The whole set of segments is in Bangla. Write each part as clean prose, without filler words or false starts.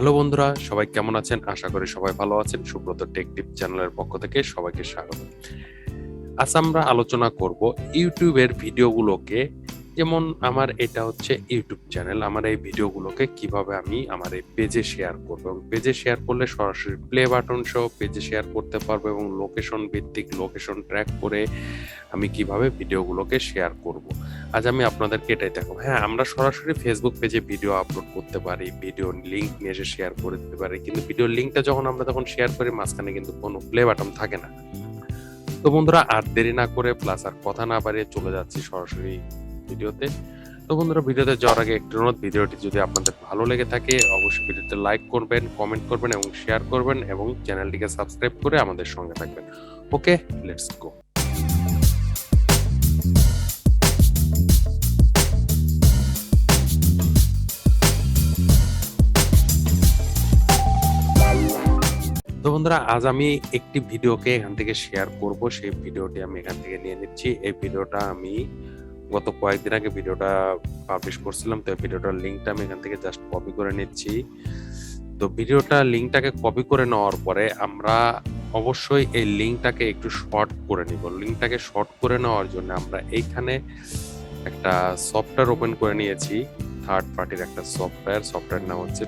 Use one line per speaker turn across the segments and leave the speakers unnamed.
হ্যালো বন্ধুরা, সবাই কেমন আছেন? আশা করি সবাই ভালো আছেন। সুব্রত টেক টিপ চ্যানেলের পক্ষ থেকে সবাইকে স্বাগত। আজ আমরা আলোচনা করব ইউটিউবের ভিডিওগুলোকে, যেমন আমার এটা হচ্ছে ইউটিউব চ্যানেল, আমার এই ভিডিওগুলোকে কিভাবে আমি আমার এই পেজে শেয়ার করব এবং পেজে শেয়ার করলে সরাসরি প্লে বাটন সহ পেজে শেয়ার করতে পারবো এবং লোকেশন ভিত্তিক লোকেশন ট্র্যাক করে আমি কিভাবে ভিডিওগুলোকে শেয়ার করব। আজ আমি আপনাদেরকে এটাই দেখাবো। হ্যাঁ, আমরা সরাসরি ফেসবুক পেজে ভিডিও আপলোড করতে পারি, ভিডিও লিংক নিয়ে এসে শেয়ার করে দিতে পারি, কিন্তু ভিডিও লিংকটা যখন আমরা তখন শেয়ার করি মাঝখানে কিন্তু কোনো প্লে বাটন থাকে না। তো বন্ধুরা, আর দেরি না করে প্লাস আর কথা না বাড়িয়ে চলে যাচ্ছি সরাসরি ভিডিওতে। তো বন্ধুরা, ভিডিওতে যাওয়ার আগে একটু অনুরোধ, ভিডিওটি যদি আপনাদের ভালো লেগে থাকে অবশ্যই ভিডিওতে লাইক করবেন, কমেন্ট করবেন এবং শেয়ার করবেন এবং চ্যানেলটিকে সাবস্ক্রাইব করে আমাদের সঙ্গে থাকবেন। ওকে, লেটস গো। তো বন্ধুরা, আজ আমি একটি ভিডিওকে এখান থেকে শেয়ার করব। সেই ভিডিওটি আমি এখান থেকে নিয়ে নিচ্ছি। এই ভিডিওটা আমি গত কয়েকদিন আগে ভিডিওটা পাবলিশ করছিলাম, তো এই ভিডিওটার লিঙ্কটা আমি এখান থেকে জাস্ট কপি করে নিচ্ছি। তো ভিডিওটা লিঙ্কটাকে কপি করে নেওয়ার পরে আমরা অবশ্যই এই লিঙ্কটাকে একটু শর্ট করে নিব। লিঙ্কটাকে শর্ট করে নেওয়ার জন্য আমরা এইখানে একটা সফটওয়্যার ওপেন করে নিয়েছি, থার্ড পার্টির একটা সফটওয়্যার নাম হচ্ছে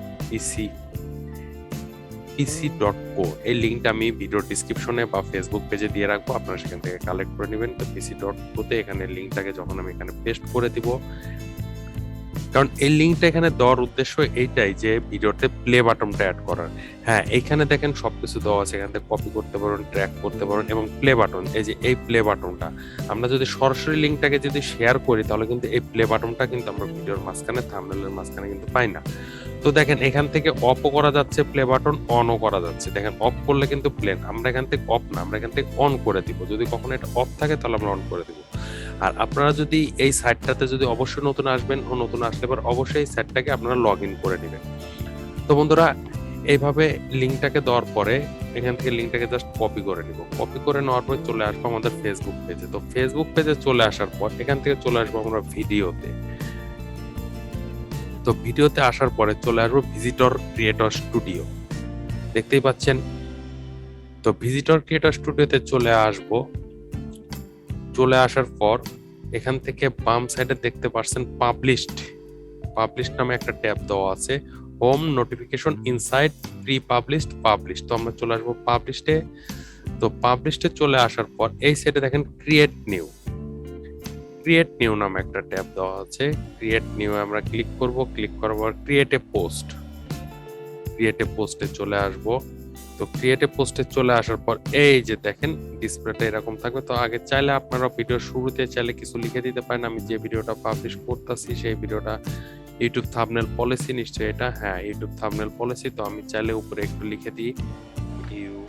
pc.co। এই লিঙ্কটা আমি ভিডিও ডিসক্রিপশনে বা ফেসবুক পেজে দিয়ে রাখবো, আপনারা সেখান থেকে কালেক্ট করে নেবেন। তো pc.co তে এখানে লিঙ্কটাকে যখন আমি এখানে পেস্ট করে দিব, কারণ এই লিঙ্কটা এখানে দেওয়ার উদ্দেশ্য এইটাই যে ভিডিওতে প্লে বাটনটা অ্যাড করার। হ্যাঁ, এইখানে দেখেন সবকিছু দেওয়া আছে, এখান থেকে কপি করতে পারেন, ট্র্যাক করতে পারেন এবং প্লে বাটন, এই যে এই প্লে বাটনটা আমরা যদি সরাসরি লিঙ্কটাকে যদি শেয়ার করি তাহলে কিন্তু এই প্লে বাটনটা কিন্তু আমরা ভিডিওর মাঝখানে থাম্বনেলের মাঝখানে কিন্তু পাই না। তো দেখেন এখান থেকে অফও করা যাচ্ছে প্লে বাটন, অনও করা যাচ্ছে। দেখেন অফ করলে কিন্তু প্লেন, আমরা এখান থেকে অফ না, আমরা এখান থেকে অন করে দিব। যদি কখনো এটা অফ থাকে তাহলে আমরা অন করে দিব। আর আপনারা যদি এই সাইটটাতে যদি অবশ্যই নতুন আসবেন ও নতুন আসলে পর অবশ্যই এই সাইটটাকে আপনারা লগ ইন করে নেবেন। তো বন্ধুরা, এইভাবে লিঙ্কটাকে দেওয়ার পরে এখান থেকে লিঙ্কটাকে জাস্ট কপি করে নিব। কপি করে নেওয়ার পর চলে আসবো আমাদের ফেসবুক পেজে। তো ফেসবুক পেজে চলে আসার পর এখান থেকে চলে আসবো আমরা ভিডিওতে। তো ভিডিওতে আসার পরে চলে আসবো ভিজিটর ক্রিয়েটর স্টুডিও, দেখতেই পাচ্ছেন। তো ভিজিটর ক্রিয়েটর স্টুডিওতে চলে আসবো। চলে আসার পর এখান থেকে বাম সাইডে দেখতে পাচ্ছেন পাবলিশড নামে একটা ট্যাব দেওয়া আছে, home notification inside pre publish. তো আমরা চলে আসবো পাবলিশডে। তো পাবলিশডে চলে আসার পর এই সাইডে দেখেন ক্রিয়েট নিউ নামে একটা ট্যাব দেওয়া আছে। ক্রিয়েট নিউ আমরা ক্লিক করব। ক্লিক করার পর ক্রিয়েট এ পোস্টে চলে আসব। তো ক্রিয়েট এ পোস্টে চলে আসার পর এই যে দেখেন ডিসপ্লেটা এরকম থাকবে। তো আগে চাইলে আপনারা ভিডিও শুরুতে চাইলে কিছু লিখে দিতে পারেন। আমি যে ভিডিওটা পাবলিশ করতেছি সেই ভিডিওটা ইউটিউব থাম্বনেল পলিসি, নিশ্চয়ই এটা, হ্যাঁ ইউটিউব থাম্বনেল পলিসি। তো আমি চাইলে উপরে একটু লিখে দিই ইউটিউব।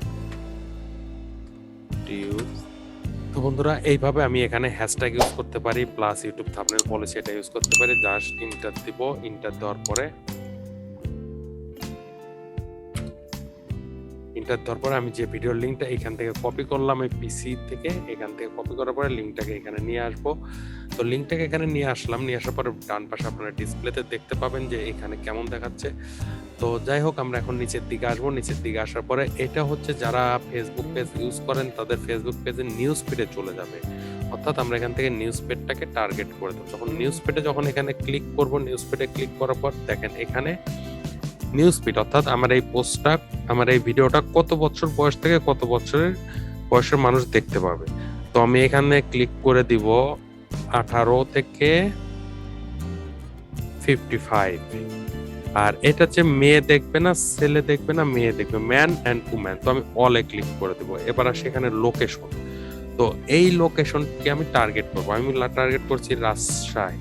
তো বন্ধুরা, এইভাবে আমি এখানে হ্যাশট্যাগ ইউজ করতে পারি, প্লাস ইউটিউব থাম্বনেল পলিসি এটা ইউজ করতে পারি। জাস্ট ইন্টার দিব। ইন্টার দেওয়ার পরে আমি যে ভিডিওর লিঙ্কটা এখান থেকে কপি করলাম, এই পিসি থেকে এখান থেকে কপি করার পরে লিঙ্কটাকে এখানে নিয়ে আসবো। তো লিঙ্কটাকে এখানে নিয়ে আসলাম। নিয়ে আসার পরে ডান পাশে আপনারা ডিসপ্লেতে দেখতে পাবেন যে এখানে কেমন দেখাচ্ছে। তো যাই হোক, আমরা এখন নিচের দিকে আসবো। নিচের দিকে আসার পরে এটা হচ্ছে যারা ফেসবুক পেজ ইউজ করেন তাদের ফেসবুক পেজে নিউজ ফিডে চলে যাবে। অর্থাৎ আমরা এখান থেকে নিউজ ফিডটাকে টার্গেট করে দেবো। যখন নিউজ ফিডে যখন এখানে ক্লিক করবো, নিউজ ফিডে ক্লিক করার পর দেখেন এখানে নিউজ ফিড, অর্থাৎ আমার এই পোস্টটা, আমার এই ভিডিওটা কত বছর বয়স থেকে কত বয়সের মানুষ দেখতে পাবে। তো আমি এখানে ক্লিক করে দিব 18 থেকে 55। আর এটা হচ্ছে মেয়ে দেখবে না ছেলে দেখবে না, মেয়ে দেখবে, ম্যান অ্যান্ড উম্যান। তো আমি অলে ক্লিক করে দেবো। এবার সেখানে লোকেশন, তো এই লোকেশনকে আমি টার্গেট করবো। আমি টার্গেট করছি রাজশাহী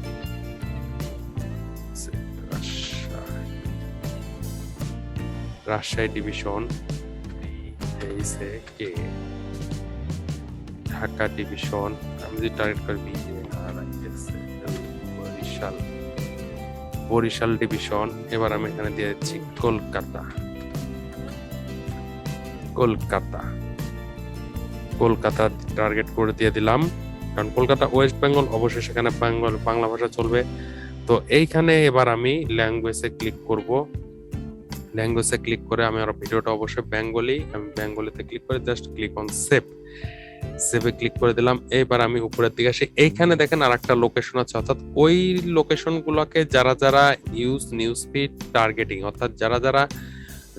ডিভিশন, ঢাকা ডিভিশন। আমি যদি টার্গেট করি বরিশাল ডিভিশন। এবার আমি এখানে দিয়ে দিচ্ছি কলকাতা টার্গেট করে দিয়ে দিলাম, কারণ কলকাতা ওয়েস্ট বেঙ্গল, অবশ্যই সেখানে বাংলা ভাষা চলবে। তো এইখানে এবার আমি ল্যাঙ্গুয়েজে ক্লিক করব। ল্যাঙ্গুয়েজে ক্লিক করে আমি আর ভিডিওটা অবশ্যই বেঙ্গলি, আমি বেঙ্গলিতে ক্লিক করে জাস্ট ক্লিক অন সেভ। সেভে ক্লিক করে দিলাম। এবার আমি উপরের দিকে আসি, এইখানে দেখেন আর একটা লোকেশন আছে, অর্থাৎ ওই লোকেশন গুলোকে যারা যারা ইউজ নিউজ ফিড টার্গেটিং, অর্থাৎ যারা যারা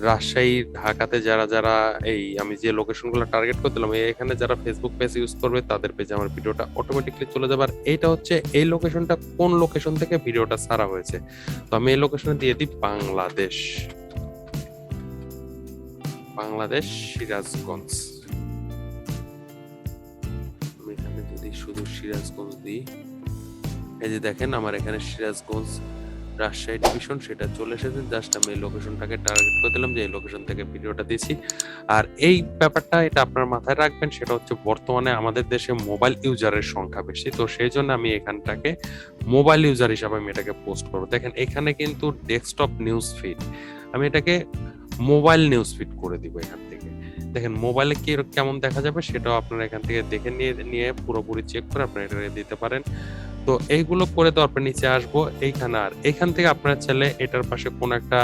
রাজশাহী ঢাকাতে যারা যারা এই আমি যে লোকেশন গুলো টার্গেট করছিলাম, এখানে যারা ফেসবুক পেজ ইউজ করবে তাদের পেজে আমার ভিডিওটা অটোমেটিকলি চলে যাবে। আর এইটা হচ্ছে এই লোকেশনটা কোন লোকেশন থেকে ভিডিওটা ছাড়া হয়েছে, তো আমি এই লোকেশনে দিয়ে দিই বাংলাদেশ, বাংলাদেশ সিরাজগঞ্জ। আমি এখানে যদি শুধু সিরাজগঞ্জ দিই, এই যে দেখেন আমার এখানে সিরাজগঞ্জ রাজশাহী ডিভিশন সেটা চলে এসেছে। জাস্ট আমি এই লোকেশনটাকে টার্গেট করে দিলাম যে এই লোকেশন থেকে ভিডিওটা দিয়েছি। আর এই ব্যাপারটা এটা আপনার মাথায় রাখবেন, সেটা হচ্ছে বর্তমানে আমাদের দেশে মোবাইল ইউজারের সংখ্যা বেশি, তো সেই জন্য আমি এখানটাকে মোবাইল ইউজার হিসাবে আমি এটাকে পোস্ট করবো। দেখেন এখানে কিন্তু ডেস্কটপ নিউজ ফিড, আমি এটাকে মোবাইল নিউজ ফিড করে দিব এখান থেকে। দেখেন মোবাইলে কি কেমন দেখা যাবে সেটাও আপনারা এখান থেকে দেখে নিয়ে পুরোপুরি চেক করে আপনারা এটা দিতে পারেন। তো এইগুলো করে দেওয়ার পর নিচে আসবো এইখানে, আর এখান থেকে আপনারা চাইলে এটার পাশে কোন একটা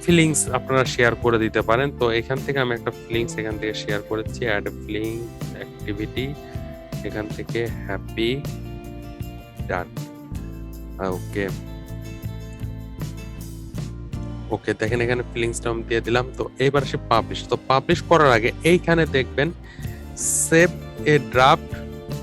ফিলিংস আপনারা শেয়ার করে দিতে পারেন। তো এখান থেকে আমি একটা ফিলিংস এখান থেকে শেয়ার করেছি, অ্যাড ফিলিং অ্যাক্টিভিটি, এখান থেকে হ্যাপি, ডান, ওকে ওকে। দেখেন এখানে ফিলিংসটা আমি দিয়ে দিলাম। তো এইবার সে পাবলিশ, তো পাবলিশ করার আগে এইখানে দেখবেন সেভ এ ড্রাফট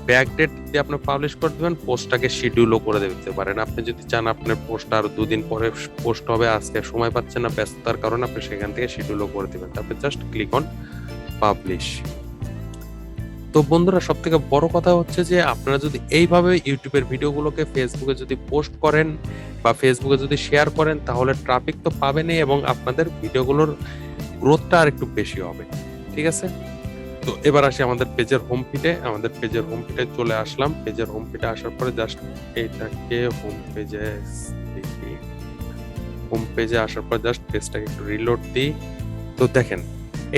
ব্যাকডেট দিয়ে আপনি পাবলিশ করে দেবেন, পোস্টটাকে শিডিউলও করে দিতে পারেন। আপনি যদি চান আপনার পোস্ট আর 2 দিন পরে পোস্ট হবে, আজকে সময় পাচ্ছেন না ব্যস্ততার কারণে, আপনি সেখান থেকে শিডিউলও করে দিবেন। তারপর জাস্ট ক্লিক অন পাবলিশ। তো বন্ধুরা সব থেকে বড় কথা হচ্ছে যে আপনারা যদি এইভাবে ইউটিউবের ভিডিওগুলোকে ফেসবুকে যদি পোস্ট করেন বা ফেসবুকে যদি শেয়ার করেন, তাহলে ট্রাফিক তো পাবেনই এবং আপনাদের ভিডিওগুলোর গ্রোথটা আর একটু বেশি হবে। ঠিক আছে, তো এবার আসি আমাদের পেজের হোম ফিডে। আমাদের পেজের হোম ফিডে চলে আসলাম। পেজের হোম ফিডে আসার পরে জাস্ট এইটাকে হোম পেজে দেখি, হোম পেজে আসার পর জাস্ট পেজটাকে একটু রিলোড দিই। তো দেখেন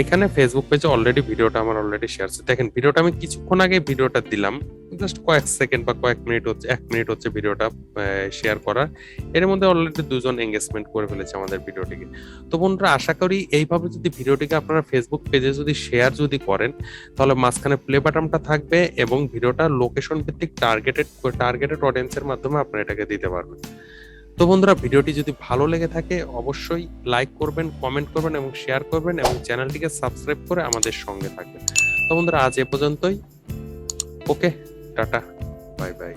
এখানে ফেসবুক পেজে অলরেডি ভিডিওটা আমার অলরেডি শেয়ার আছে। দেখেন ভিডিওটা আমি কিছুক্ষণ আগে ভিডিওটা দিলাম, জাস্ট কয়েক সেকেন্ড বা কয়েক মিনিট হচ্ছে, 1 মিনিট হচ্ছে ভিডিওটা শেয়ার করার। এর মধ্যে অলরেডি 2 জন এঙ্গেজমেন্ট করে ফেলেছে আমাদের ভিডিওটিকে। তো বন্ধুরা আশা করি এইভাবে যদি ভিডিওটিকে আপনারা ফেসবুক পেজে যদি শেয়ার যদি করেন, তাহলে মাঝখানে প্লে বাটনটা থাকবে এবং ভিডিওটা লোকেশন ভিত্তিক টার্গেটেড অডিয়েন্সের মাধ্যমে আপনারা এটাকে দিতে পারবেন। তো বন্ধুরা ভিডিওটি যদি ভালো লেগে থাকে অবশ্যই লাইক করবেন, কমেন্ট করবেন এবং শেয়ার করবেন এবং চ্যানেলটিকে সাবস্ক্রাইব করে আমাদের সঙ্গে থাকবেন। তো বন্ধুরা আজ এ পর্যন্তই, ওকে, টাটা, বাই বাই।